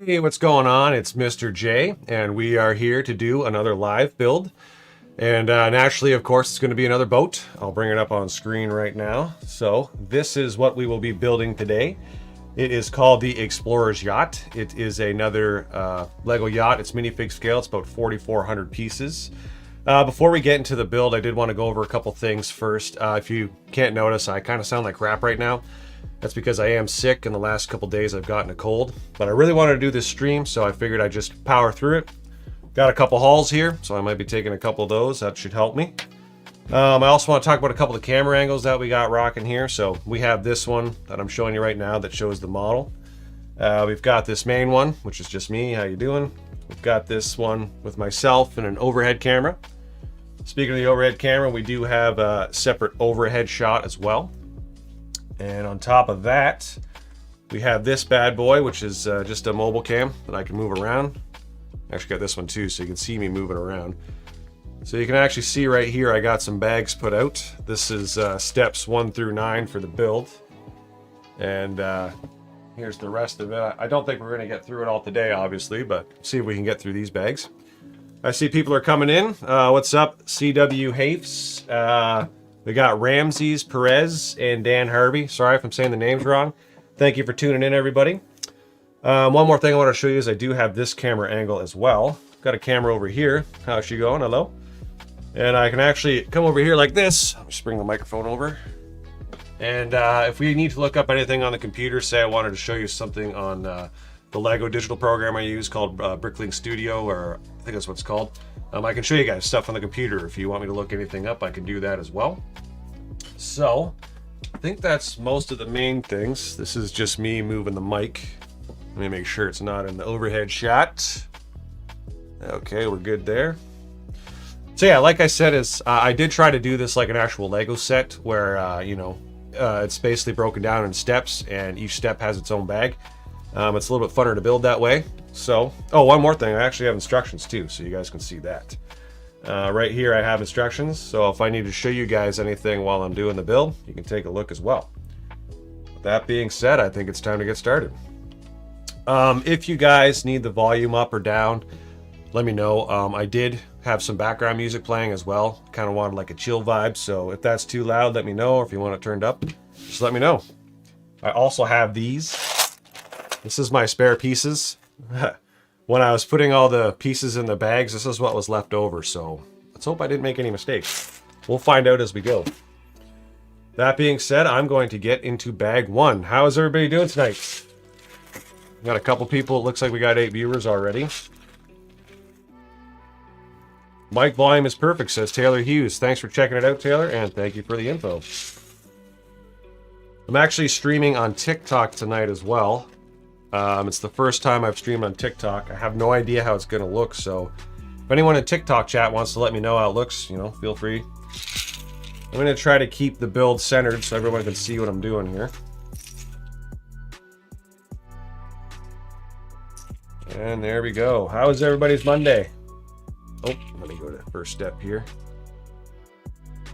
Hey, what's going on? It's Mr. J, and we are here to do another live build. And naturally, of course, it's going to be another boat. I'll bring it up on screen right now. So this is what we will be building today. It is called the Explorer's Yacht. It is another Lego yacht. It's minifig scale. It's about 4,400 pieces. Before we get into the build, I did want to go over a couple things first. If you can't notice, I kind of sound like crap right now. That's because I am sick. In the last couple days I've gotten a cold, but I really wanted to do this stream, so I figured I'd just power through it. Got a couple hauls here, so I might be taking a couple of those. That should help me. I also want to talk about a couple of camera angles that we got rocking here. So we have this one that I'm showing you right now that shows the model. We've got this main one, which is just me. How you doing? We've got this one with myself and an overhead camera. Speaking of the overhead camera, we do have a separate overhead shot as well. And on top of that, we have this bad boy, which is just a mobile cam that I can move around. Actually got this one too, so you can see me moving around. So you can actually see right here, I got some bags put out. This is steps 1 through 9 for the build. And here's the rest of it. I don't think we're gonna get through it all today, obviously, but see if we can get through these bags. I see people are coming in. What's up, CW Hafes? We got Ramses Perez and Dan Harvey. Sorry if I'm saying the names wrong. Thank you for tuning in, everybody. One more thing I want to show you is I do have this camera angle as well. Got a camera over here. How's she going? Hello. And I can actually come over here like this. I'll just bring the microphone over. And if we need to look up anything on the computer, say I wanted to show you something on the Lego digital program I use called Bricklink Studio, or I think that's what it's called. I can show you guys stuff on the computer. If you want me to look anything up, I can do that as well. So, I think that's most of the main things. This is just me moving the mic. Let me make sure it's not in the overhead shot. Okay, we're good there. So yeah, like I said, I did try to do this like an actual Lego set where, it's basically broken down in steps and each step has its own bag. It's a little bit funner to build that way. So, oh, one more thing. I actually have instructions too, so you guys can see that. Right here I have instructions, so if I need to show you guys anything while I'm doing the build, you can take a look as well. With that being said, I think it's time to get started. If you guys need the volume up or down, let me know. I did have some background music playing as well. Kind of wanted like a chill vibe, so if that's too loud, let me know, or if you want it turned up, just let me know. I also have these. This is my spare pieces. When I was putting all the pieces in the bags, this is what was left over, so let's hope I didn't make any mistakes. We'll find out as we go. That being said, I'm going to get into bag 1. How is everybody doing tonight? Got a couple people. It looks like we got 8 viewers already. Mic volume is perfect, says Taylor Hughes. Thanks for checking it out, Taylor, and thank you for the info. I'm actually streaming on TikTok tonight as well. It's the first time I've streamed on TikTok. I have no idea how it's going to look, so if anyone in TikTok chat wants to let me know how it looks, feel free. I'm going to try to keep the build centered so everyone can see what I'm doing here. And there we go. How is everybody's Monday? Oh, let me go to the first step here.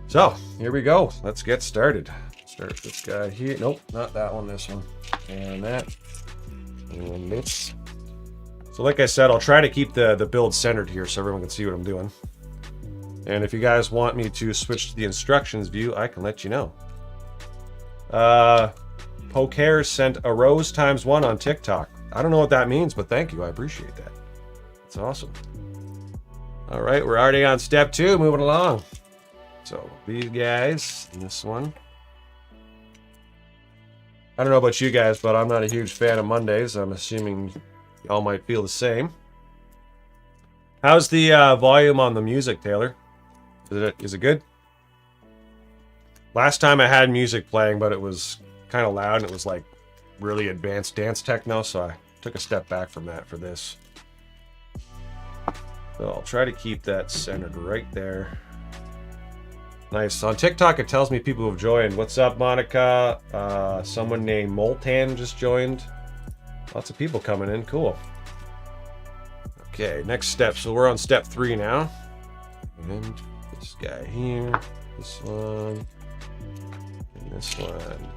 So, here we go. Let's get started. Start with this guy here. Nope, not that one, this one. And that. And this. So like I said, I'll try to keep the build centered here so everyone can see what I'm doing. And if you guys want me to switch to the instructions view, I can let you know. Poker sent a rose ×1 on TikTok. I don't know what that means, but thank you. I appreciate that. That's awesome. All right, we're already on step 2, moving along. So these guys, and this one. I don't know about you guys, but I'm not a huge fan of Mondays. I'm assuming y'all might feel the same. How's the volume on the music, Taylor? Is it good? Last time I had music playing, but it was kind of loud and it was like really advanced dance techno, so I took a step back from that for this. So I'll try to keep that centered right there. Nice. On TikTok, it tells me people have joined. What's up, Monica? Someone named Moltan just joined. Lots of people coming in. Cool. Okay, next step. So we're on step 3 now. And this guy here, this one, and this one.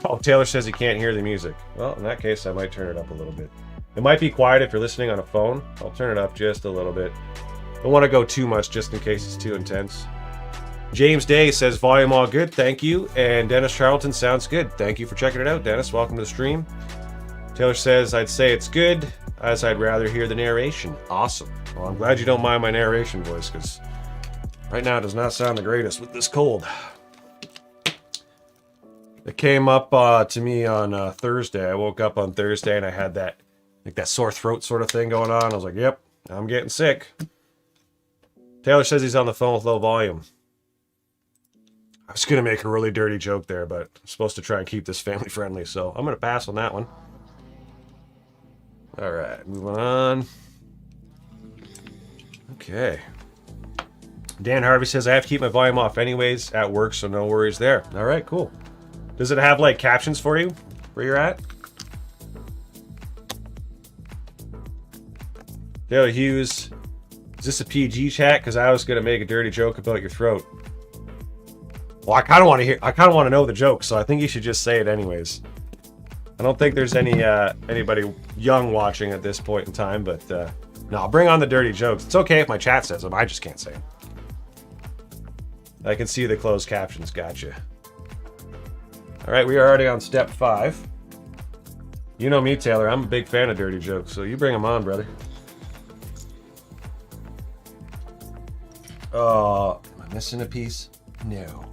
Oh, Taylor says he can't hear the music. Well, in that case, I might turn it up a little bit. It might be quiet if you're listening on a phone. I'll turn it up just a little bit. Don't want to go too much just in case it's too intense. James Day says volume all good, thank you. And Dennis Charlton sounds good. Thank you for checking it out, Dennis. Welcome to the stream. Taylor says I'd say it's good, as I'd rather hear the narration. Awesome. Well, I'm glad you don't mind my narration voice, because right now it does not sound the greatest with this cold. It came up to me on Thursday. I woke up on Thursday and I had that sore throat sort of thing going on. I was like, yep, I'm getting sick. Taylor says he's on the phone with low volume. I was going to make a really dirty joke there, but I'm supposed to try and keep this family friendly, so I'm going to pass on that one. All right, moving on. Okay. Dan Harvey says I have to keep my volume off anyways at work, so no worries there. All right, cool. Does it have like captions for you where you're at? Taylor Hughes, is this a PG chat? Because I was gonna make a dirty joke about your throat. Well, I kind of want to know the joke, so I think you should just say it anyways. I don't think there's anybody young watching at this point in time, but no, bring on the dirty jokes. It's okay if my chat says them. I just can't say them. I can see the closed captions. Gotcha. All right, we are already on step 5. You know me, Taylor. I'm a big fan of dirty jokes, so you bring them on, brother. Oh, am I missing a piece? No.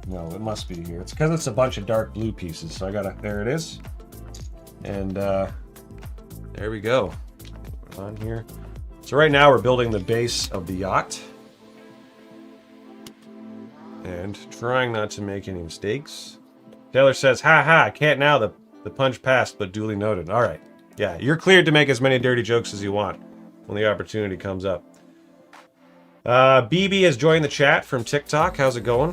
No, it must be here. It's because it's a bunch of dark blue pieces, so I gotta... There it is. And there we go. On here. So right now we're building the base of the yacht. And trying not to make any mistakes. Taylor says, ha ha, I can't now. The punch passed, but duly noted. All right. Yeah, you're cleared to make as many dirty jokes as you want when the opportunity comes up. BB has joined the chat from TikTok. How's it going?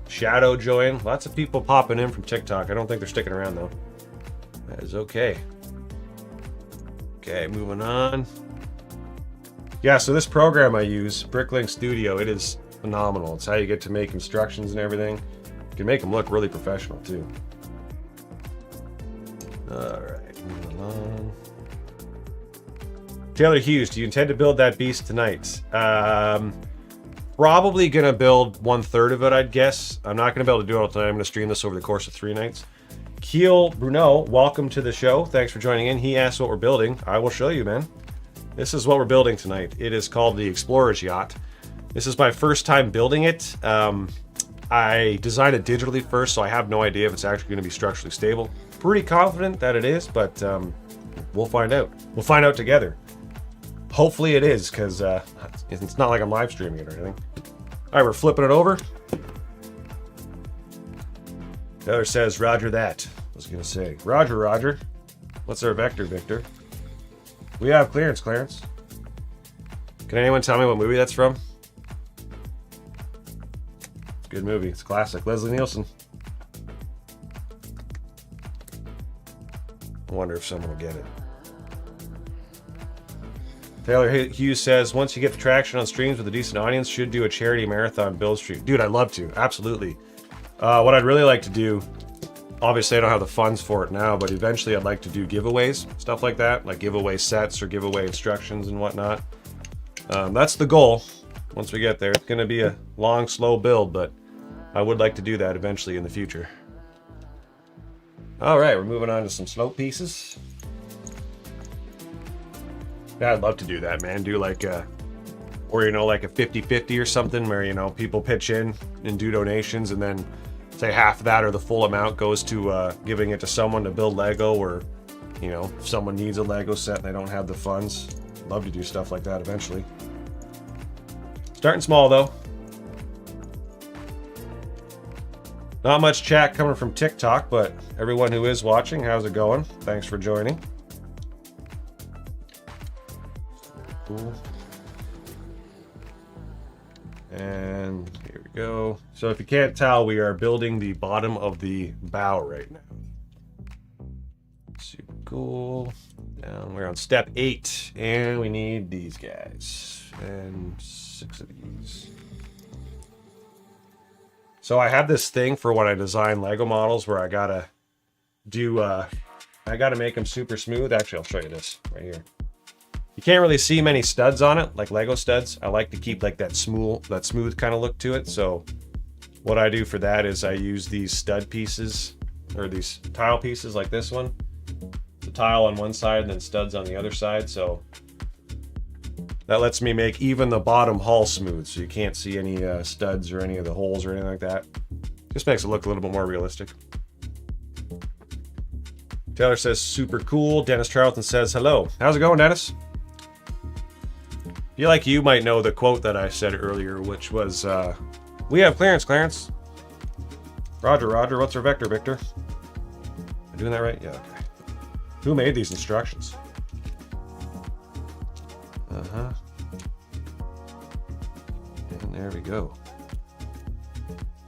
Shadow joined. Lots of people popping in from TikTok. I don't think they're sticking around, though. That is okay. Okay, moving on. Yeah, so this program I use, Bricklink Studio, it is phenomenal. It's how you get to make instructions and everything. You can make them look really professional, too. Alright, moving on. Taylor Hughes, do you intend to build that beast tonight? Probably gonna build 1/3 of it, I'd guess. I'm not gonna be able to do it all the time. I'm gonna stream this over the course of 3 nights. Keel Bruno, welcome to the show. Thanks for joining in. He asked what we're building. I will show you, man. This is what we're building tonight. It is called the Explorer's Yacht. This is my first time building it. I designed it digitally first, so I have no idea if it's actually going to be structurally stable. Pretty confident that it is, but we'll find out. We'll find out together. Hopefully it is, because it's not like I'm live streaming it or anything. All right, we're flipping it over. Taylor says, roger that. I was going to say, roger, roger. What's our vector, Victor? We have clearance, Clarence. Can anyone tell me what movie that's from? Good movie. It's classic. Leslie Nielsen. I wonder if someone will get it. Taylor Hughes says, once you get the traction on streams with a decent audience, should do a charity marathon build stream. Dude, I'd love to. Absolutely. What I'd really like to do, obviously I don't have the funds for it now, but eventually I'd like to do giveaways, stuff like that, like giveaway sets or giveaway instructions and whatnot. That's the goal. Once we get there, it's going to be a long, slow build, but I would like to do that eventually in the future. All right, we're moving on to some slope pieces. Yeah, I'd love to do that, man. Do like a, or, you know, like a 50-50 or something where, you know, people pitch in and do donations, and then say half of that or the full amount goes to giving it to someone to build Lego, or, you know, if someone needs a Lego set and they don't have the funds. Love to do stuff like that eventually. Starting small, though. Not much chat coming from TikTok, but everyone who is watching, how's it going? Thanks for joining. Cool. And here we go. So if you can't tell, we are building the bottom of the bow right now. Super cool. Down, we're on step 8, and we need these guys. And 6 of these. So I have this thing for when I design Lego models where I gotta make them super smooth. Actually, I'll show you this right here. You can't really see many studs on it, like Lego studs. I like to keep like that smooth kind of look to it. So what I do for that is I use these stud pieces, or these tile pieces like this one. The tile on one side and then studs on the other side. So that lets me make even the bottom hull smooth, so you can't see any studs or any of the holes or anything like that. Just makes it look a little bit more realistic. Taylor says, super cool. Dennis Charlton says, hello. How's it going, Dennis? I feel like you might know the quote that I said earlier, which was, we have clearance, Clarence. Roger, Roger. What's our vector, Victor? Am I doing that right? Yeah, okay. Who made these instructions? Uh-huh. And there we go.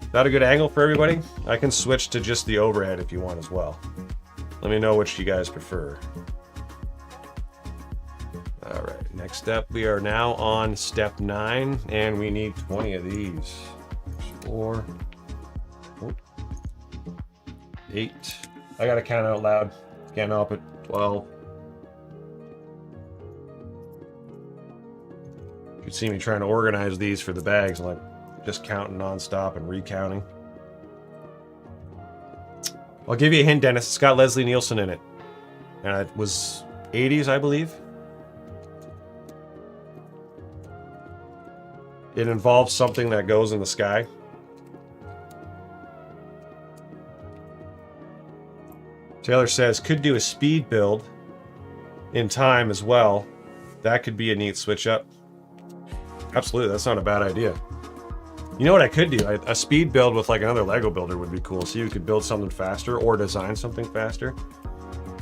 Is that a good angle for everybody? I can switch to just the overhead if you want as well. Let me know which you guys prefer. All right, next up, we are now on step 9, and we need 20 of these. 4, 8. I gotta count out loud. Can't help it. 12. You can see me trying to organize these for the bags, like just counting non-stop and recounting. I'll give you a hint, Dennis. It's got Leslie Nielsen in it. And it was 80s, I believe. It involves something that goes in the sky. Taylor says, could do a speed build in time as well. That could be a neat switch up. Absolutely, that's not a bad idea. You know what I could do? A speed build with like another Lego builder would be cool. So you could build something faster or design something faster.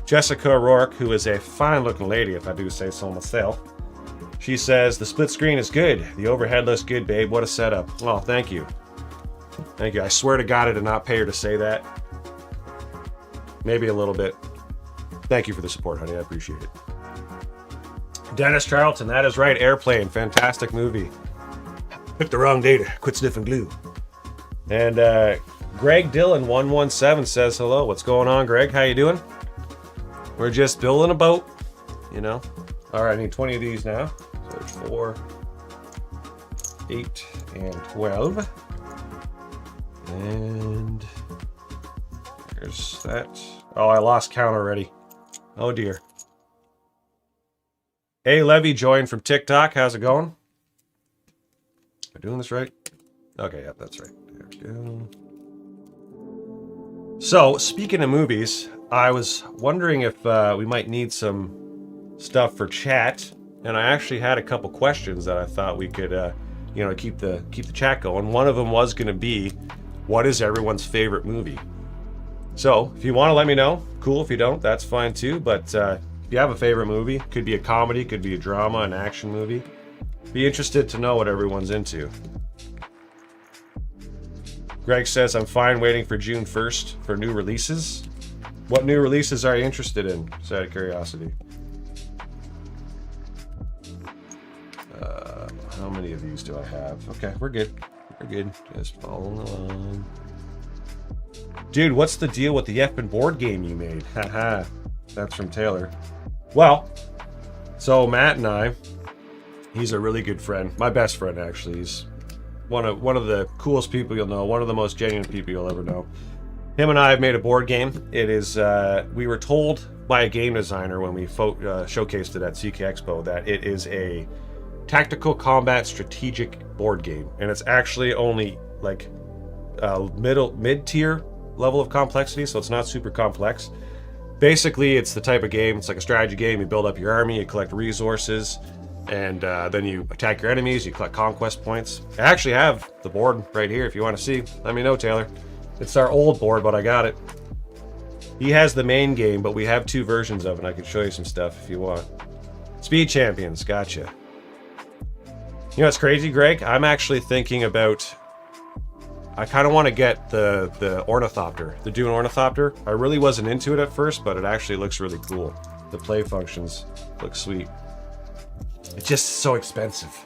Jessica O'Rourke, who is a fine looking lady, if I do say so myself. She says, the split screen is good. The overhead looks good, babe. What a setup. Oh, thank you. Thank you. I swear to God I did not pay her to say that. Maybe a little bit. Thank you for the support, honey. I appreciate it. Dennis Charlton, that is right. Airplane, fantastic movie. Picked the wrong data. Quit sniffing glue. And Greg Dillon 117 says hello. What's going on, Greg? How you doing? We're just building a boat, you know. All right, I need 20 of these now. So there's 4, 8, and 12. And there's that. Oh, I lost count already. Oh dear. Hey, Levy joined from TikTok. How's it going? Am I doing this right? Okay, yep, that's right. There we go. So, speaking of movies, I was wondering if we might need some stuff for chat, and I actually had a couple questions that I thought we could, keep the chat going. One of them was going to be, what is everyone's favorite movie? So, if you want to let me know, cool. If you don't, that's fine too. But if you have a favorite movie, could be a comedy, could be a drama, an action movie. Be interested to know what everyone's into. Greg says, I'm fine waiting for June 1st for new releases. What new releases are you interested in? Just out of curiosity. How many of these do I have? Okay, we're good. We're good. Just following along. Dude, what's the deal with the effing board game you made? Haha. That's from Taylor. Well, so Matt and I, he's a really good friend. My best friend, actually. He's one of the coolest people you'll know. One of the most genuine people you'll ever know. Him and I have made a board game. It is, we were told by a game designer when we showcased it at CK Expo that it is a tactical combat strategic board game. And it's actually only like mid-tier level of complexity, so it's not super complex. Basically, it's the type of game, it's like a strategy game. You build up your army, you collect resources, and then you attack your enemies, you collect conquest points. I actually have the board right here if you want to see. Let me know, Taylor. It's our old board, but I got it. He has the main game, but we have 2 versions of it. I can show you some stuff if you want. Speed Champions, gotcha. You know what's crazy, Greg? I'm actually thinking about... I kind of want to get the Ornithopter, the Dune Ornithopter. I really wasn't into it at first, but it actually looks really cool. The play functions look sweet. It's just so expensive.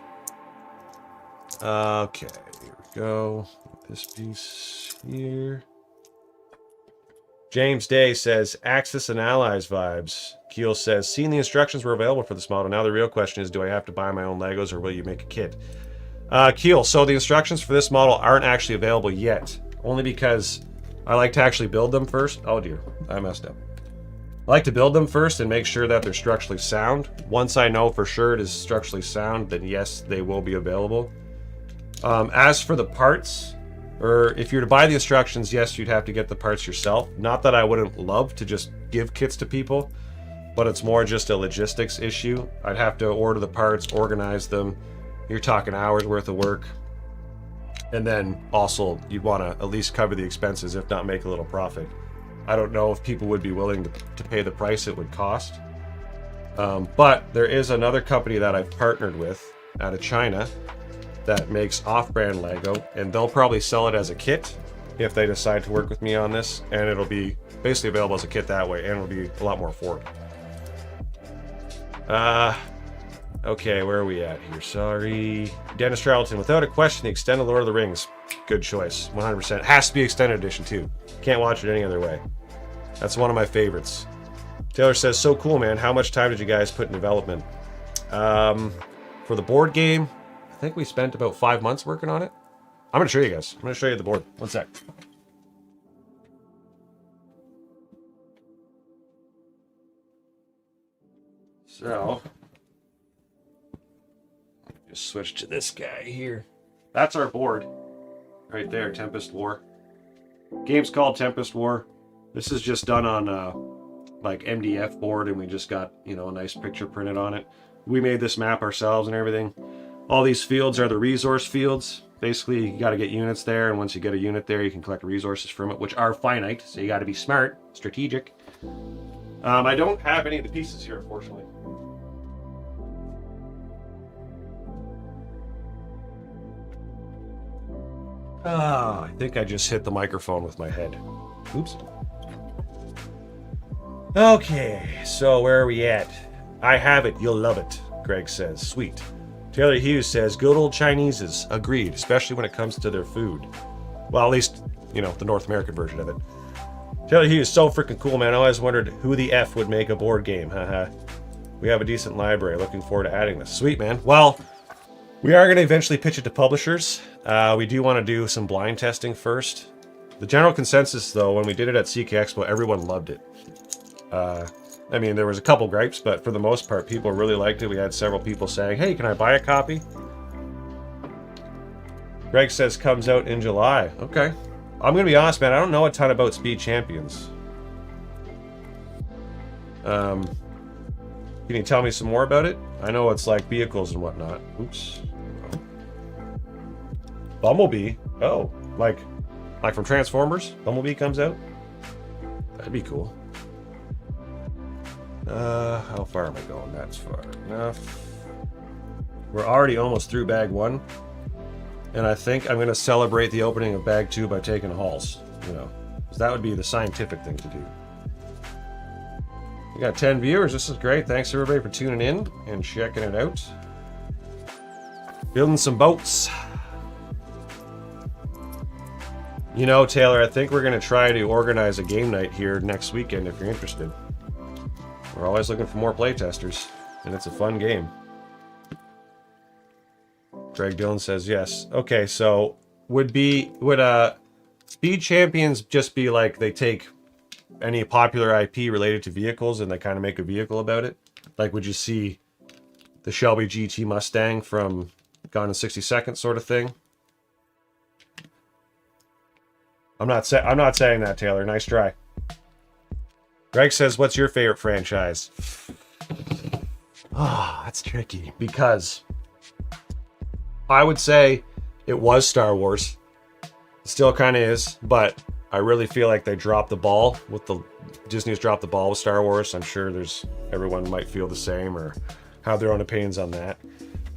Okay, here we go. this piece here. James Day says, Axis and Allies vibes. Keel says, seeing the instructions were available for this model. Now the real question is, do I have to buy my own Legos or will you make a kit? Keel, so the instructions for this model aren't actually available yet. Only because I like to actually build them first. Oh dear, I messed up. I like to build them first and make sure that they're structurally sound. Once I know for sure it is structurally sound, then yes, they will be available. As for the parts, or if you're to buy the instructions, yes, you'd have to get the parts yourself. Not that I wouldn't love to just give kits to people, but it's more just a logistics issue. I'd have to order the parts, organize them. You're talking hours worth of work. And then also you'd want to at least cover the expenses, if not make a little profit. I don't know if people would be willing to pay the price it would cost. But there is another company that I've partnered with out of China that makes off-brand Lego, and they'll probably sell it as a kit if they decide to work with me on this, and it'll be basically available as a kit that way, and it'll be a lot more affordable. Okay, where are we at here? Sorry. Dennis Charlton, without a question, the extended Lord of the Rings. Good choice, 100%. Has to be extended edition too. Can't watch it any other way. That's one of my favorites. Taylor says, so cool, man. How much time did you guys put in development? For the board game, I think we spent about 5 months working on it. I'm going to show you guys. I'm going to show you the board. One sec. So, just switch to this guy here. That's our board. Right there, Tempest War. Game's called Tempest War. This is just done on like MDF board, and we just got, you know, a nice picture printed on it. We made this map ourselves and everything. All these fields are the resource fields. Basically, you got to get units there, and once you get a unit there, you can collect resources from it, which are finite, so you got to be smart, strategic. I don't have any of the pieces here, unfortunately. I think I just hit the microphone with my head. Oops. Okay, so where are we at? I have it, you'll love it, Greg says. Sweet. Taylor Hughes says, good old Chineses. Agreed, especially when it comes to their food. Well, at least, you know, the North American version of it. Taylor Hughes, so freaking cool, man. I always wondered who the F would make a board game. Haha. We have a decent library. Looking forward to adding this. Sweet, man. Well, we are going to eventually pitch it to publishers. We do want to do some blind testing first. The general consensus, though, when we did it at CK Expo, everyone loved it. I mean, there was a couple gripes, but for the most part, people really liked it. We had several people saying, hey, can I buy a copy? Greg says comes out in July. Okay. I'm going to be honest, man. I don't know a ton about Speed Champions. Can you tell me some more about it? I know it's like vehicles and whatnot. Oops. Bumblebee. Oh, like from Transformers? Bumblebee comes out? That'd be cool. How far am I going? That's far enough. We're already almost through bag 1. And I think I'm going to celebrate the opening of bag 2 by taking hauls. You know, 'cause that would be the scientific thing to do. We got 10 viewers. This is great. Thanks everybody for tuning in and checking it out. Building some boats. You know, Taylor, I think we're going to try to organize a game night here next weekend if you're interested. We're always looking for more playtesters, and it's a fun game. Greg Dillon says yes. Okay, so would Speed Champions just be like they take any popular IP related to vehicles and they kind of make a vehicle about it? Like, would you see the Shelby GT Mustang from Gone in 60 Seconds sort of thing? I'm not saying that, Taylor. Nice try. Greg says, what's your favorite franchise? Ah, that's tricky because I would say it was Star Wars. It still kind of is, but I really feel like they dropped the ball with Disney's dropped the ball with Star Wars. I'm sure everyone might feel the same or have their own opinions on that.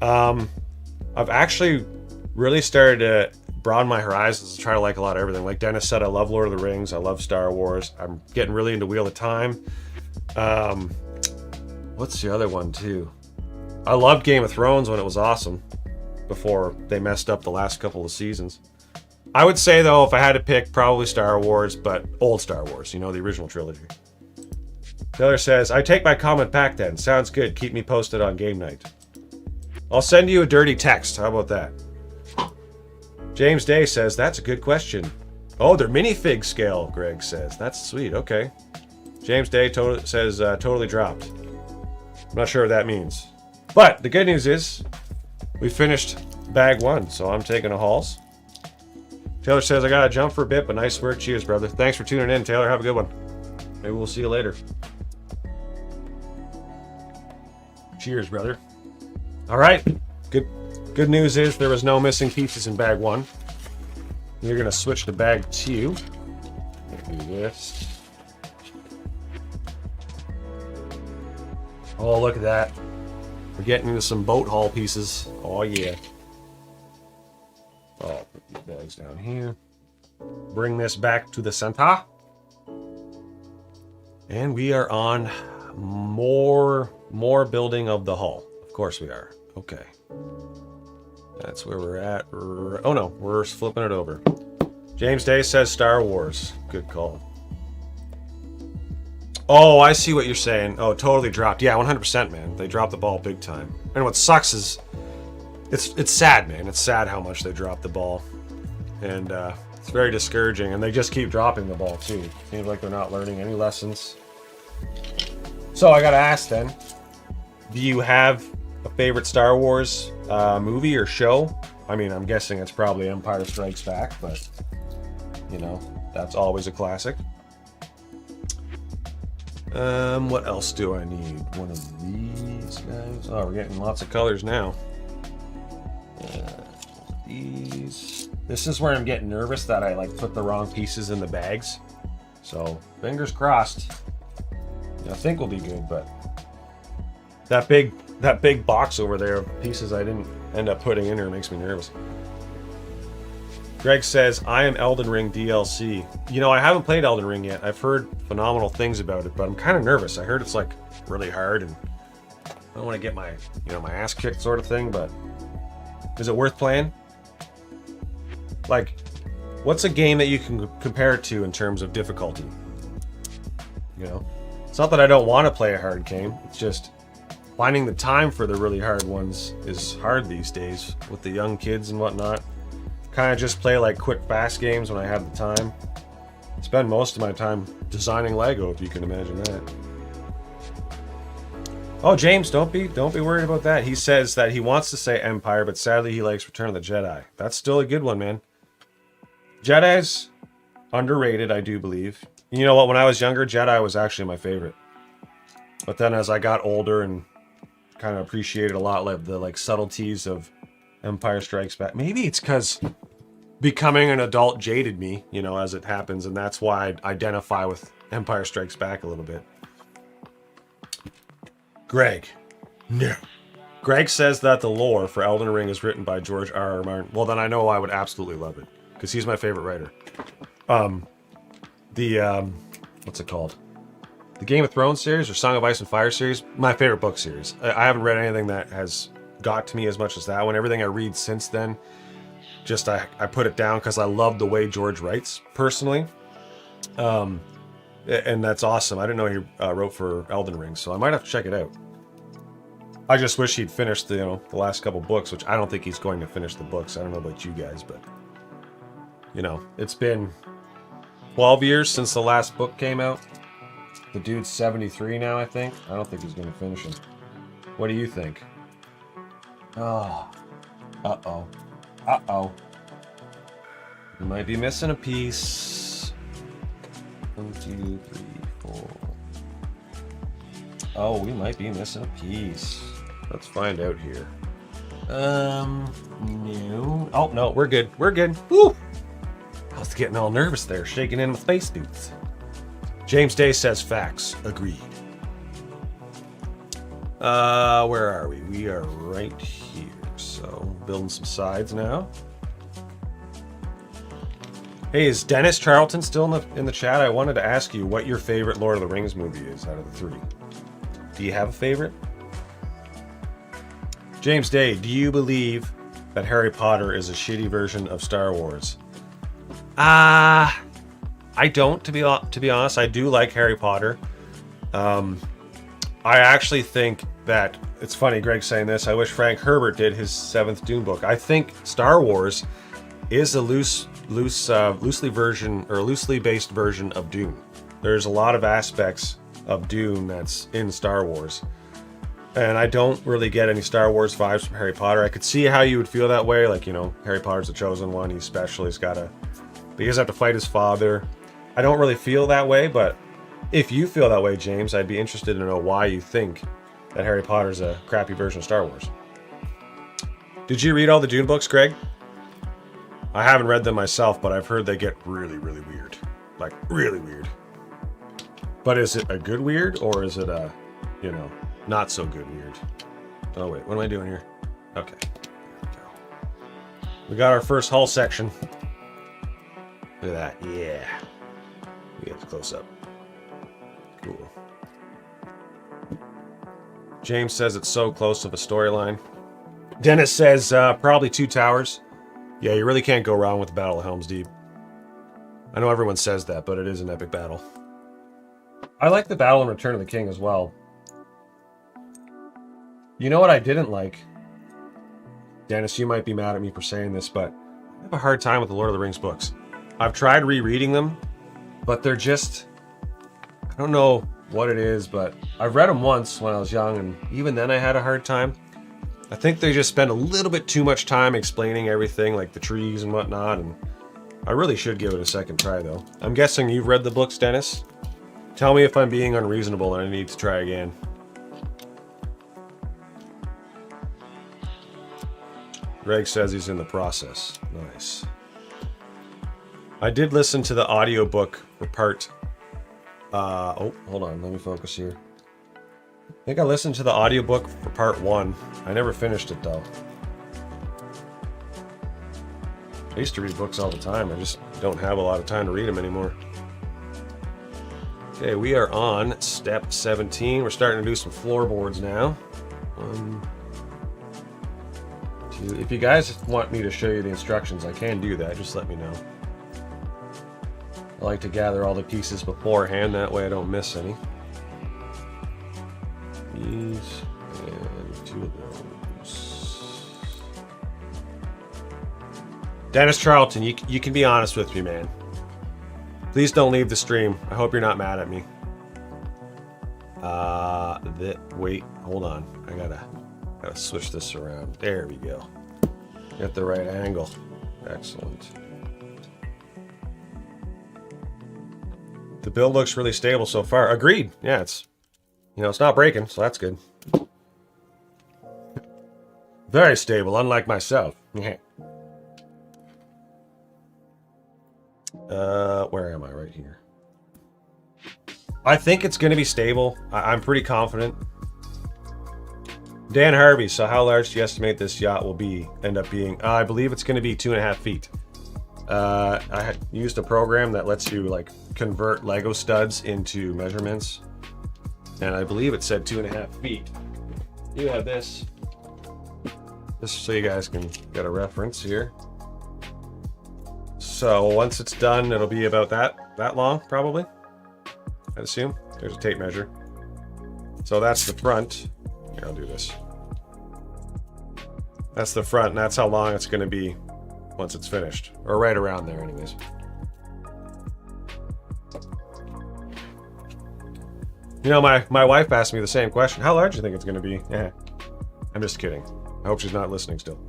I've actually really started to broaden my horizons and try to like a lot of everything. Like Dennis said, I love Lord of the Rings. I love Star Wars. I'm getting really into Wheel of Time. What's the other one too? I loved Game of Thrones when it was awesome before they messed up the last couple of seasons. I would say, though, if I had to pick, probably Star Wars, but old Star Wars, you know, the original trilogy. Taylor says, I take my comment back then. Sounds good. Keep me posted on game night. I'll send you a dirty text. How about that? James Day says, that's a good question. Oh, they're minifig scale, Greg says. That's sweet. Okay. James Day says, totally dropped. I'm not sure what that means. But the good news is, we finished bag 1, so I'm taking a hauls. Taylor says, I gotta jump for a bit, but nice work. Cheers, brother. Thanks for tuning in, Taylor. Have a good one. Maybe we'll see you later. Cheers, brother. All right. Good news is there was no missing pieces in bag 1. We're gonna switch to bag 2. Do this. Oh, look at that. We're getting into some boat haul pieces. Oh, yeah. Oh, put these bags down here. Bring this back to the center. And we are on more building of the hull. Of course we are. Okay. That's where we're at. Oh, no. We're flipping it over. James Day says Star Wars. Good call. Oh, I see what you're saying. Oh, totally dropped. Yeah, 100%, man. They dropped the ball big time. And what sucks is it's sad, man. It's sad how much they dropped the ball. And it's very discouraging. And they just keep dropping the ball, too. Seems like they're not learning any lessons. So I got to ask then, do you have a favorite Star Wars movie or show? I mean, I'm guessing it's probably Empire Strikes Back, but, you know, that's always a classic. What else do I need? One of these guys. Oh, we're getting lots of colors now. These. This is where I'm getting nervous that I like put the wrong pieces in the bags. So fingers crossed. I think we'll be good, but that big box over there of pieces I didn't end up putting in there makes me nervous. Greg says, I am Elden Ring DLC. You know, I haven't played Elden Ring yet. I've heard phenomenal things about it, but I'm kind of nervous. I heard it's like really hard and I don't want to get my ass kicked sort of thing, but is it worth playing? Like, what's a game that you can compare it to in terms of difficulty? You know, it's not that I don't want to play a hard game. It's just finding the time for the really hard ones is hard these days with the young kids and whatnot. Kind of just play like quick, fast games when I have the time. Spend most of my time designing Lego, if you can imagine that. Oh, James, don't be worried about that. He says that he wants to say Empire, but sadly he likes Return of the Jedi. That's still a good one, man. Jedi's underrated, I do believe. You know what? When I was younger, Jedi was actually my favorite. But then as I got older and kind of appreciated a lot like the subtleties of Empire Strikes Back. Maybe it's because becoming an adult jaded me, you know, as it happens, and that's why I identify with Empire Strikes Back a little bit. Greg. No. Greg says that the lore for Elden Ring is written by George R.R. Martin. Well, then I know I would absolutely love it, because he's my favorite writer. What's it called? The Game of Thrones series or Song of Ice and Fire series, my favorite book series. I haven't read anything that has got to me as much as that one. Everything I read since then, just I put it down because I love the way George writes personally, and that's awesome. I didn't know he wrote for Elden Ring, so I might have to check it out. I just wish he'd finished the last couple books, which I don't think he's going to finish the books. I don't know about you guys, but you know, it's been 12 years since the last book came out. The dude's 73 now, I think. I don't think he's going to finish them. What do you think? Oh. Uh-oh. Uh-oh. We might be missing a piece. 1, 2, 3, 4. Oh, we might be missing a piece. Let's find out here. No. Oh, no, we're good. We're good. Woo! I was getting all nervous there, shaking in my space boots. James Day says facts. Agreed. Where are we? We are right here. So, building some sides now. Hey, is Dennis Charlton still in the chat? I wanted to ask you what your favorite Lord of the Rings movie is out of the 3. Do you have a favorite? James Day, do you believe that Harry Potter is a shitty version of Star Wars? I don't, to be honest. I do like Harry Potter. I actually think that it's funny, Greg saying this. I wish Frank Herbert did his 7th Dune book. I think Star Wars is a loosely based version of Dune. There's a lot of aspects of Dune that's in Star Wars, and I don't really get any Star Wars vibes from Harry Potter. I could see how you would feel that way, like, you know, Harry Potter's the chosen one. He's special. He doesn't have to fight his father. I don't really feel that way, but if you feel that way, James, I'd be interested to know why you think that Harry Potter's a crappy version of Star Wars. Did you read all the Dune books, Greg? I haven't read them myself, but I've heard they get really, really weird. Like, really weird. But is it a good weird, or is it a, you know, not so good weird? Oh, wait, what am I doing here? Okay. There we go. We got our first hull section. Look at that. Yeah. We get close up. Cool. James says it's so close of a storyline. Dennis says probably 2 towers. Yeah, you really can't go wrong with the Battle of Helm's Deep. I know everyone says that, but it is an epic battle. I like the battle in Return of the King as well. You know what I didn't like? Dennis, you might be mad at me for saying this, but I have a hard time with the Lord of the Rings books. I've tried rereading them, but they're just... I don't know what it is, but I've read them once when I was young, and even then I had a hard time. I think they just spend a little bit too much time explaining everything, like the trees and whatnot, and I really should give it a second try, though. I'm guessing you've read the books, Dennis? Tell me if I'm being unreasonable and I need to try again. Greg says he's in the process. Nice. I did listen to the audiobook for part... oh, hold on. Let me focus here. I think I listened to the audiobook for part 1. I never finished it, though. I used to read books all the time. I just don't have a lot of time to read them anymore. Okay, we are on step 17. We're starting to do some floorboards now. 1, 2. If you guys want me to show you the instructions, I can do that. Just let me know. I like to gather all the pieces beforehand. That way I don't miss any. These and 2 of those. Dennis Charlton, you can be honest with me, man. Please don't leave the stream. I hope you're not mad at me. Wait, hold on. I gotta switch this around. There we go. Get the right angle. Excellent. The build looks really stable so far. Agreed. Yeah, it's not breaking, so that's good. Very stable, unlike myself. Where am I? Right here. I think it's going to be stable. I'm pretty confident. Dan Harvey, so how large do you estimate this yacht will end up being? I believe it's going to be 2.5 feet. I used a program that lets you like convert Lego studs into measurements, and I believe it said 2.5 feet. You have this, just so you guys can get a reference here. So once it's done, it'll be about that long, probably. I'd assume. There's a tape measure. So that's the front. Here, I'll do this. That's the front, and that's how long it's going to be once it's finished, or right around there, anyways. You know, my wife asked me the same question. How large do you think it's going to be? Yeah. I'm just kidding. I hope she's not listening still.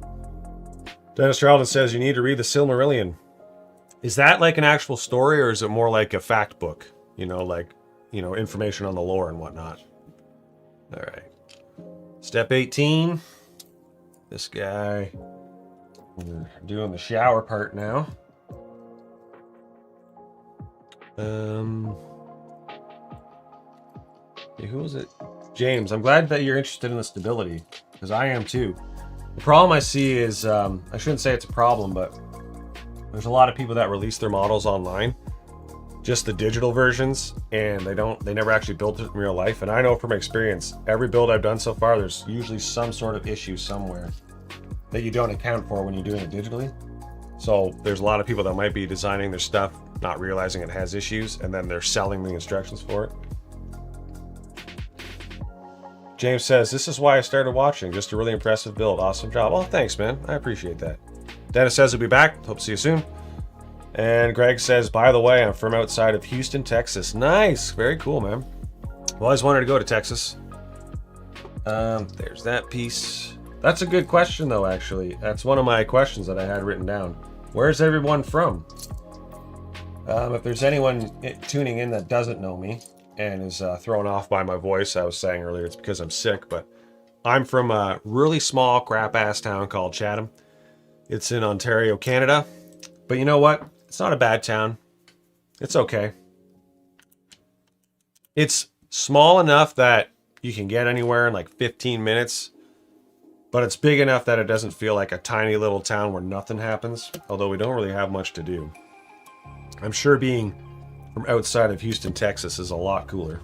Dennis Charlton says you need to read the Silmarillion. Is that like an actual story, or is it more like a fact book? You know, like, information on the lore and whatnot. All right. Step 18. This guy. We're doing the shower part now. Okay, who was it? James, I'm glad that you're interested in the stability, because I am too. The problem I see is, I shouldn't say it's a problem, but there's a lot of people that release their models online, just the digital versions, and they never actually built it in real life. And I know from experience, every build I've done so far, there's usually some sort of issue somewhere that you don't account for when you're doing it digitally. So there's a lot of people that might be designing their stuff, not realizing it has issues, and then they're selling the instructions for it. James says, this is why I started watching. Just a really impressive build. Awesome job. Oh, thanks, man. I appreciate that. Dennis says he'll be back. Hope to see you soon. And Greg says, by the way, I'm from outside of Houston, Texas. Nice. Very cool, man. Well, I always wanted to go to Texas. There's that piece. That's a good question, though, actually. That's one of my questions that I had written down. Where's everyone from? If there's anyone tuning in that doesn't know me and is thrown off by my voice, I was saying earlier it's because I'm sick, but I'm from a really small crap-ass town called Chatham. It's in Ontario, Canada. But you know what? It's not a bad town. It's okay. It's small enough that you can get anywhere in like 15 minutes. But it's big enough that it doesn't feel like a tiny little town where nothing happens. Although we don't really have much to do. I'm sure being from outside of Houston, Texas is a lot cooler.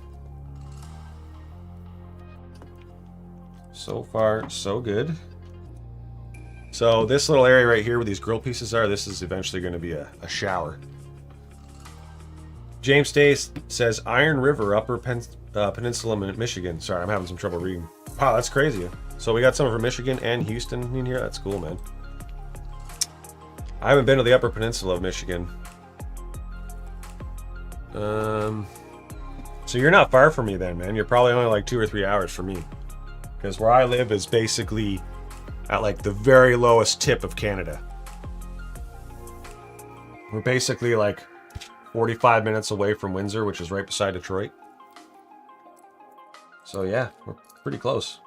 So far, so good. So this little area right here where these grill pieces are, this is eventually going to be a shower. James Stace says, Iron River, Upper Peninsula, Michigan. Sorry, I'm having some trouble reading. Wow, that's crazy. So we got some from Michigan and Houston in here. That's cool, man. I haven't been to the Upper Peninsula of Michigan. So you're not far from me then, man. You're probably only like 2 or 3 hours from me. Because where I live is basically at like the very lowest tip of Canada. We're basically like 45 minutes away from Windsor, which is right beside Detroit. So yeah, we're pretty close.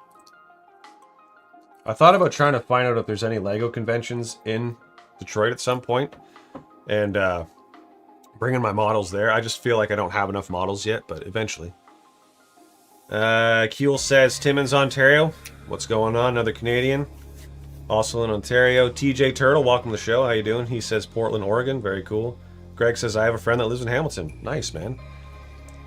I thought about trying to find out if there's any LEGO conventions in Detroit at some point. And bringing my models there. I just feel like I don't have enough models yet, but eventually. Keel says, Timmins, Ontario. What's going on? Another Canadian. Also in Ontario. TJ Turtle, welcome to the show. How you doing? He says Portland, Oregon. Very cool. Greg says, I have a friend that lives in Hamilton. Nice, man.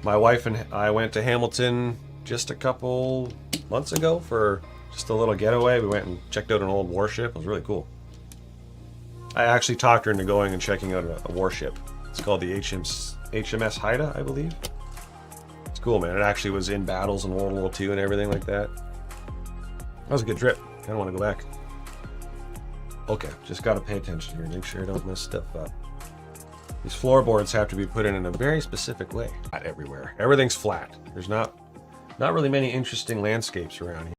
My wife and I went to Hamilton just a couple months ago for just a little getaway. We went and checked out an old warship. It was really cool. I actually talked her into going and checking out a warship. It's called the HMS Haida, I believe. It's cool, man. It actually was in battles in World War II and everything like that. That was a good trip. I don't want to go back. Okay, just got to pay attention here. Make sure I don't mess stuff up. These floorboards have to be put in a very specific way. Not everywhere. Everything's flat. There's not really many interesting landscapes around here.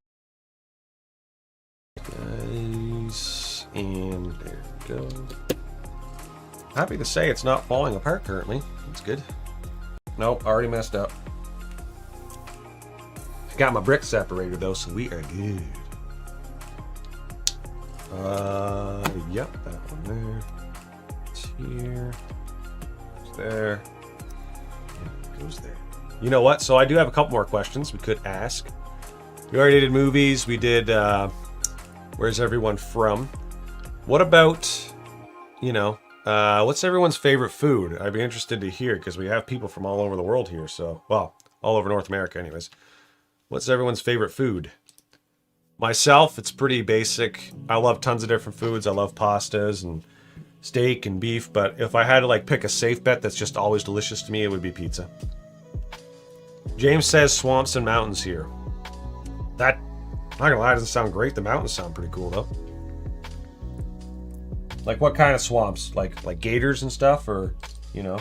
Nice. And there we go. Happy to say it's not falling apart currently. That's good. Nope, already messed up. I got my brick separator though, so we are good. Yep, that one there. It's here. It's there. And it goes there. You know what? So I do have a couple more questions we could ask. We already did movies. We did, where's everyone from? What about, you know, what's everyone's favorite food? I'd be interested to hear because we have people from all over the world here. So, well, all over North America anyways. What's everyone's favorite food? Myself, it's pretty basic. I love tons of different foods. I love pastas and steak and beef. But if I had to like pick a safe bet that's just always delicious to me, it would be pizza. James says swamps and mountains here. That, not gonna lie, doesn't sound great. The mountains sound pretty cool though. Like what kind of swamps? Like gators and stuff, or you know?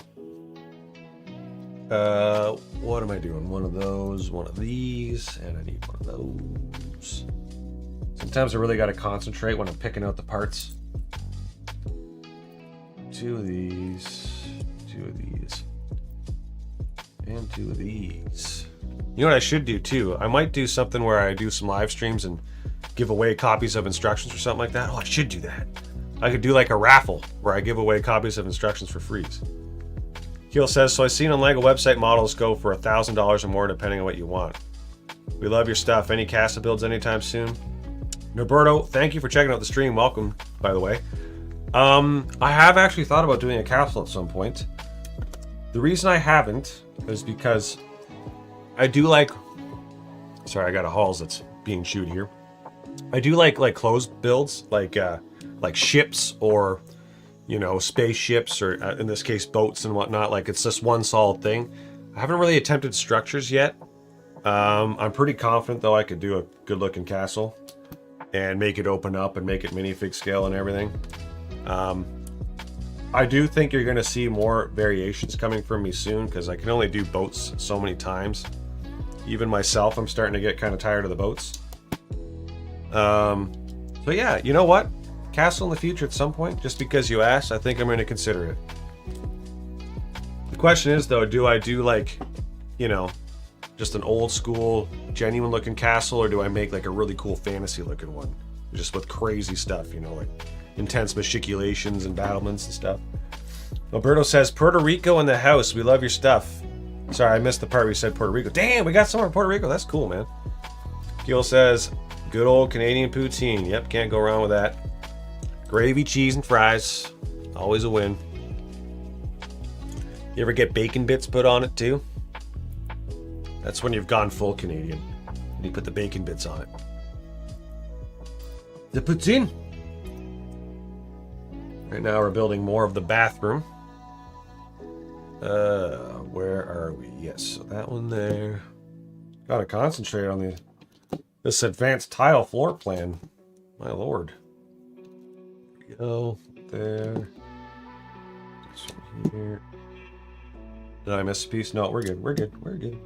What am I doing? One of those, one of these, and I need one of those. Sometimes I really got to concentrate when I'm picking out the parts. 2 of these, 2 of these, and 2 of these. You know what I should do too? I might do something where I do some live streams and give away copies of instructions or something like that. Oh, I should do that. I could do like a raffle where I give away copies of instructions for free. Keel says, so I've seen on LEGO website models go for $1,000 or more depending on what you want. We love your stuff. Any Casa builds anytime soon? Norberto, thank you for checking out the stream. Welcome, by the way. I have actually thought about doing a capsule at some point. The reason I haven't is because I do like... Sorry, I got a Halls that's being chewed here. I do like closed builds, like ships or you know, spaceships or in this case, boats and whatnot. Like it's just one solid thing. I haven't really attempted structures yet. I'm pretty confident though I could do a good looking castle and make it open up and make it minifig scale and everything. I do think you're going to see more variations coming from me soon because I can only do boats so many times. Even myself, I'm starting to get kind of tired of the boats. So yeah, you know what? Castle in the future at some point, just because you asked, I think I'm going to consider it. The question is though, do I do like, you know, just an old school, genuine looking castle, or do I make like a really cool fantasy looking one? Just with crazy stuff, you know, like intense machiculations and battlements and stuff. Alberto says, Puerto Rico in the house. We love your stuff. Sorry, I missed the part where you said Puerto Rico. Damn, we got someone from Puerto Rico. That's cool, man. Gil says, good old Canadian poutine. Yep, can't go wrong with that. Gravy, cheese, and fries. Always a win. You ever get bacon bits put on it too? That's when you've gone full Canadian. And you put the bacon bits on it. The poutine. Right now we're building more of the bathroom. Where are we? Yes, so that one there. Gotta concentrate on this advanced tile floor plan. My lord. There we go. There. This one here. Did I miss a piece? No, we're good. We're good. We're good.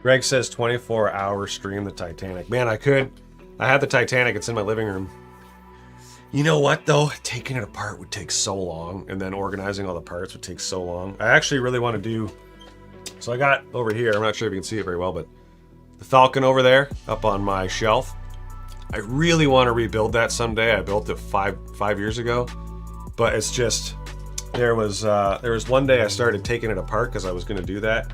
Greg says 24-hour stream the Titanic. Man, I could. I had the Titanic. It's in my living room. You know what, though? Taking it apart would take so long, and then organizing all the parts would take so long. I actually really want to do... So I got over here, I'm not sure if you can see it very well, but the Falcon over there, up on my shelf. I really want to rebuild that someday. I built it five years ago, but it's just... There was one day I started taking it apart because I was going to do that.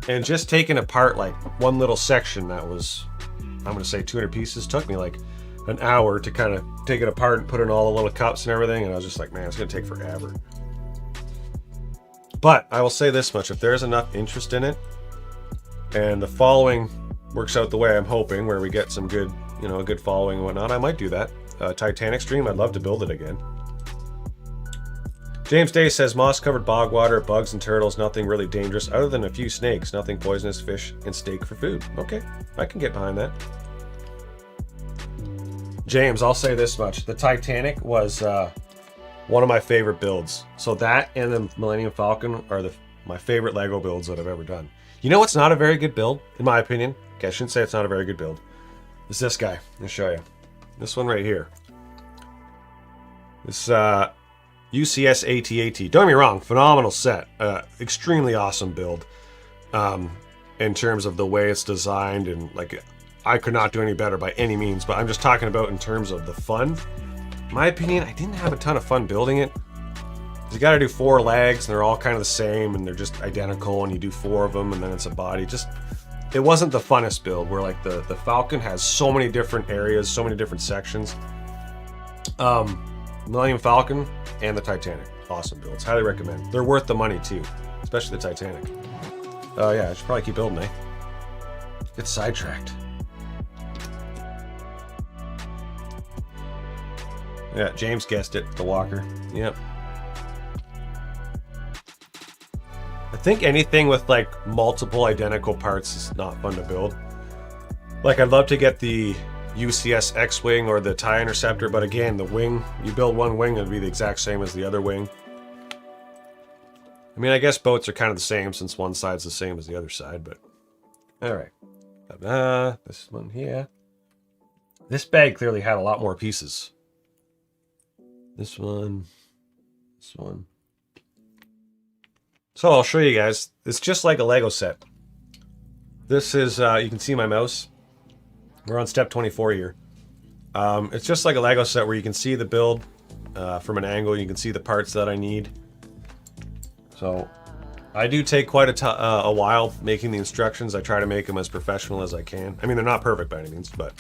And just taking apart like one little section that was, I'm going to say 200 pieces, took me like an hour to kind of take it apart and put in all the little cups and everything. And I was just like, man, it's going to take forever. But I will say this much, if there's enough interest in it and the following works out the way I'm hoping, where we get some good, you know, a good following and whatnot, I might do that. Titanic stream, I'd love to build it again. James Day says, moss-covered bog water, bugs and turtles, nothing really dangerous other than a few snakes, nothing poisonous, fish and steak for food. Okay, I can get behind that. James, I'll say this much. The Titanic was one of my favorite builds. So that and the Millennium Falcon are my favorite Lego builds that I've ever done. You know what's not a very good build, in my opinion? Okay, I shouldn't say it's not a very good build. It's this guy. Let me show you. This one right here. This UCS AT-AT. Don't get me wrong, phenomenal set. Extremely awesome build. In terms of the way it's designed, and like, I could not do any better by any means, but I'm just talking about in terms of the fun. In my opinion, I didn't have a ton of fun building it. You got to do 4 legs, and they're all kind of the same, and they're just identical, and you do 4 of them, and then it's a body. Just, it wasn't the funnest build, where like the Falcon has so many different areas, so many different sections. Millennium Falcon and the Titanic, awesome builds, highly recommend. They're worth the money too, especially the Titanic. Oh yeah, I should probably keep building, eh? Get sidetracked. Yeah, James guessed it, the walker. Yep. I think anything with like multiple identical parts is not fun to build. Like, I'd love to get the UCS X-Wing or the TIE Interceptor, but again, the wing, you build one wing, it'll be the exact same as the other wing. I mean, I guess boats are kind of the same since one side's the same as the other side, but... Alright. This one here. This bag clearly had a lot more pieces. This one. This one. So I'll show you guys. It's just like a Lego set. This is, you can see my mouse. We're on step 24 here. It's just like a Lego set where you can see the build from an angle. You can see the parts that I need. So I do take quite a while making the instructions. I try to make them as professional as I can. I mean, they're not perfect by any means, but...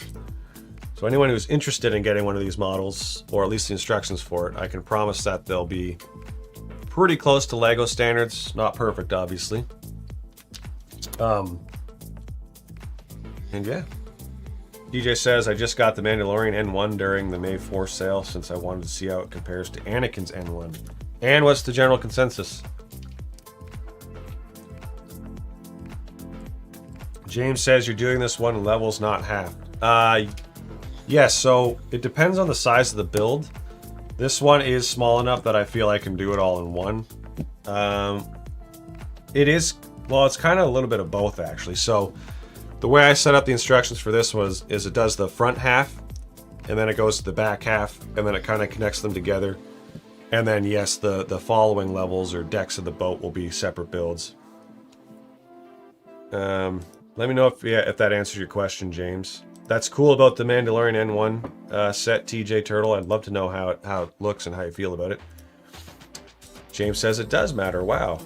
So anyone who's interested in getting one of these models, or at least the instructions for it, I can promise that they'll be pretty close to Lego standards. Not perfect, obviously. And yeah. DJ says, I just got the Mandalorian N1 during the May 4th sale since I wanted to see how it compares to Anakin's N1. And what's the general consensus? James says you're doing this one in levels, not half. Yes, so it depends on the size of the build. This one is small enough that I feel I can do it all in one. It is, well, it's kind of a little bit of both actually. So the way I set up the instructions for this is it does the front half, and then it goes to the back half, and then it kind of connects them together. And then yes, the following levels or decks of the boat will be separate builds. Let me know if that answers your question, James. That's cool about the Mandalorian N1 set, TJ Turtle. I'd love to know how it looks and how you feel about it. James says it does matter. Wow.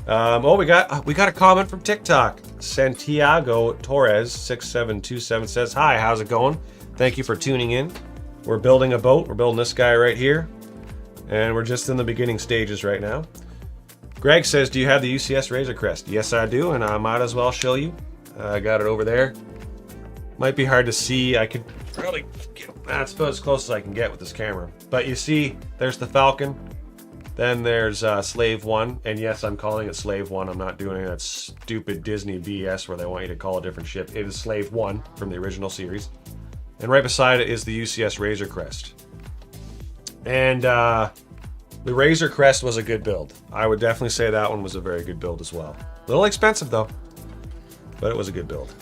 Oh, we got a comment from TikTok. Santiago Torres 6727 says, "Hi, how's it going? Thank you for tuning in. We're building a boat. We're building this guy right here, and we're just in the beginning stages right now." Greg says, "Do you have the UCS Razor Crest?" Yes, I do, and I might as well show you. I got it over there. Might be hard to see. I could probably get, that's about as close as I can get with this camera. But you see, there's the Falcon. Then there's Slave 1. And yes, I'm calling it Slave 1. I'm not doing any of that stupid Disney BS where they want you to call a different ship. It is Slave 1 from the original series. And right beside it is the UCS Razor Crest. And the Razor Crest was a good build. I would definitely say that one was a very good build as well. A little expensive though, but it was a good build.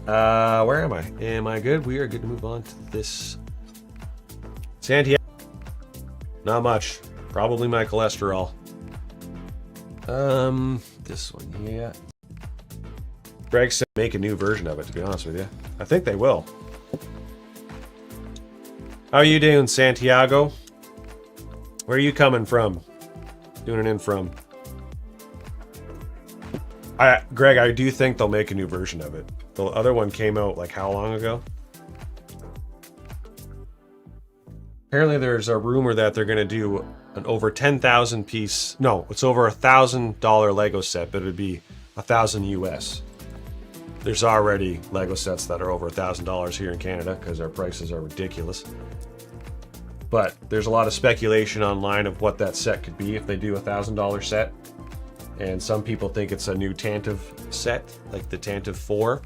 Where am I? Am I good? We are good to move on to this. Santiago. Not much. Probably my cholesterol. This one, yeah. Greg said make a new version of it, to be honest with you. I think they will. How are you doing, Santiago? Where are you coming from? Doing it in from? Greg, I do think they'll make a new version of it. The other one came out like how long ago? Apparently there's a rumor that they're going to do an over 10,000 piece, no, it's over $1,000 Lego set, but it would be 1,000 US. There's already Lego sets that are over $1,000 here in Canada because our prices are ridiculous. But there's a lot of speculation online of what that set could be if they do a $1,000 set. And some people think it's a new Tantive set, like the Tantive 4.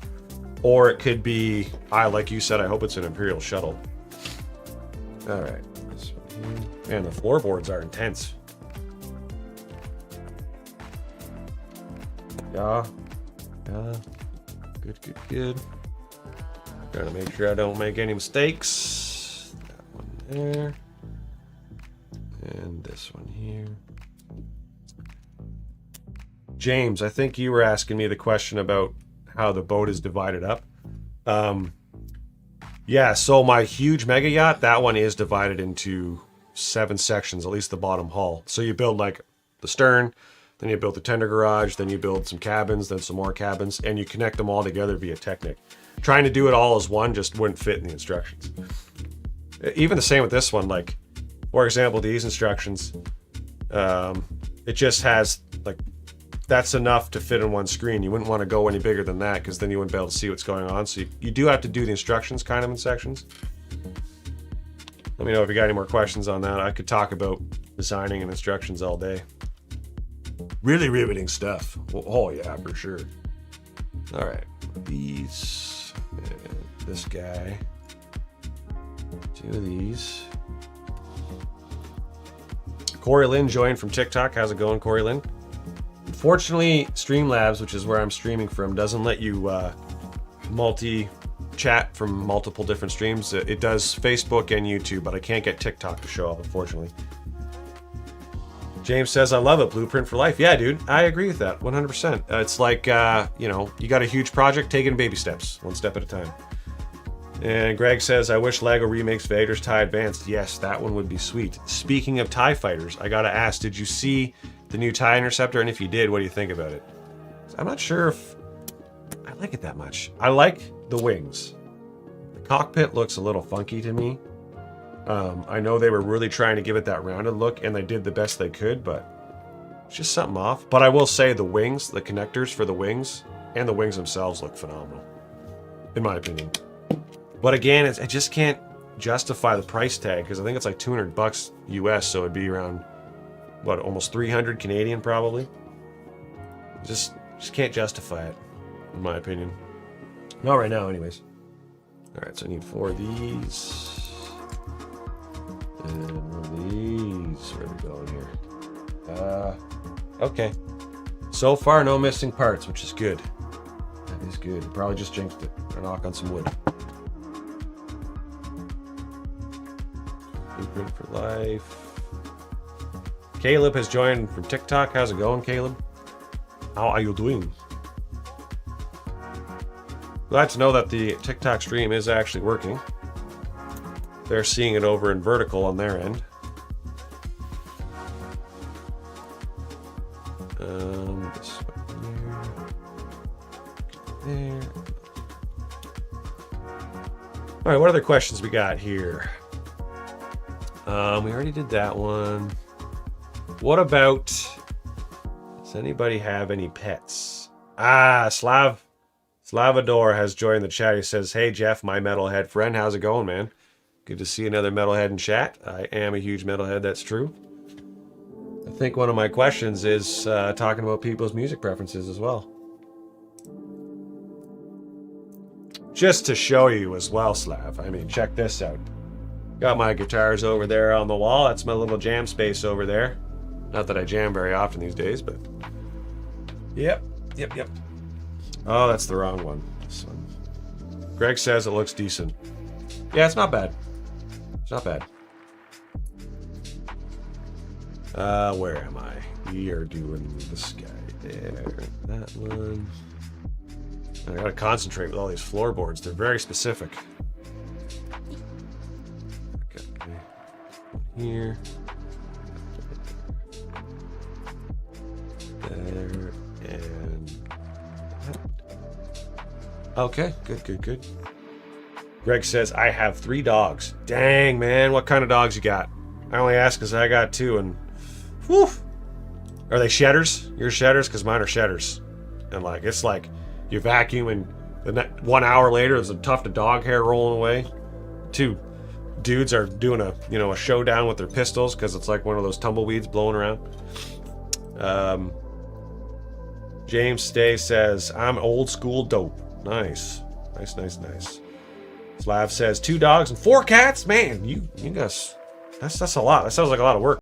Or it could be, like you said, I hope it's an Imperial shuttle. Alright, this one here. Man, the floorboards are intense. Yeah. Good. Trying to make sure I don't make any mistakes. That one there. And this one here. James, I think you were asking me the question about how the boat is divided up. Yeah, so my huge mega yacht, that one is divided into 7 sections, at least the bottom hull. So you build like the stern, then you build the tender garage, then you build some cabins, then some more cabins, and you connect them all together via Technic. Trying to do it all as one just wouldn't fit in the instructions. Even the same with this one, like, for example, these instructions, it just has, like, that's enough to fit in one screen. You wouldn't want to go any bigger than that because then you wouldn't be able to see what's going on. So you do have to do the instructions kind of in sections. Let me know if you got any more questions on that. I could talk about designing and instructions all day. Really riveting stuff. Oh yeah, for sure. All right, these, and this guy, 2 of these. Corey Lynn joined from TikTok. How's it going, Corey Lynn? Unfortunately, Streamlabs, which is where I'm streaming from, doesn't let you multi-chat from multiple different streams. It does Facebook and YouTube, but I can't get TikTok to show up, unfortunately. James says, I love it. Blueprint for life. Yeah, dude, I agree with that 100%. It's like, you know, you got a huge project, take it in baby steps, one step at a time. And Greg says, I wish LEGO remakes Vader's TIE Advanced. Yes, that one would be sweet. Speaking of TIE fighters, I gotta ask, did you see the new TIE Interceptor? And if you did, what do you think about it? I'm not sure if I like it that much. I like the wings. The cockpit looks a little funky to me. I know they were really trying to give it that rounded look, and they did the best they could, but it's just something off. But I will say the wings, the connectors for the wings, and the wings themselves look phenomenal. in my opinion. But again, I just can't justify the price tag because I think it's like $200 US, so it'd be around what, almost 300 Canadian probably. Just can't justify it, in my opinion. Not right now, anyways. All right, so I need 4 of these and 1 of these. Where are we going here? Okay. So far, no missing parts, which is good. That is good. Probably just jinxed it. I'll knock on some wood. Blueprint for life. Caleb has joined from TikTok. How's it going, Caleb? How are you doing? Glad to know that the TikTok stream is actually working. They're seeing it over in vertical on their end. This one here. There. All right, what other questions we got here? We already did that one. What about, does anybody have any pets? Slavador has joined the chat. He says, hey, Jeff, my metalhead friend. How's it going, man? Good to see another metalhead in chat. I am a huge metalhead, that's true. I think one of my questions is talking about people's music preferences as well. Just to show you as well, Slav. I mean, check this out. Got my guitars over there on the wall. That's my little jam space over there. Not that I jam very often these days, but... Yep. Oh, that's the wrong one. This one. Greg says it looks decent. Yeah, it's not bad. It's not bad. Where am I? We are doing this guy there. That one. I gotta concentrate with all these floorboards. They're very specific. Okay. Here. There. And that. Okay, good. Greg says, I have 3 dogs. Dang, man. What kind of dogs you got? I only ask because I got 2 and... Whew. Are they shedders? Your shedders? Because mine are shedders. And like, it's like you vacuum and the 1 hour later there's a tuft of dog hair rolling away. 2 dudes are doing a showdown with their pistols because it's like one of those tumbleweeds blowing around. James Stay says, I'm old school dope. Nice. Slav says 2 dogs and 4 cats. Man, you guys, that's a lot. That sounds like a lot of work.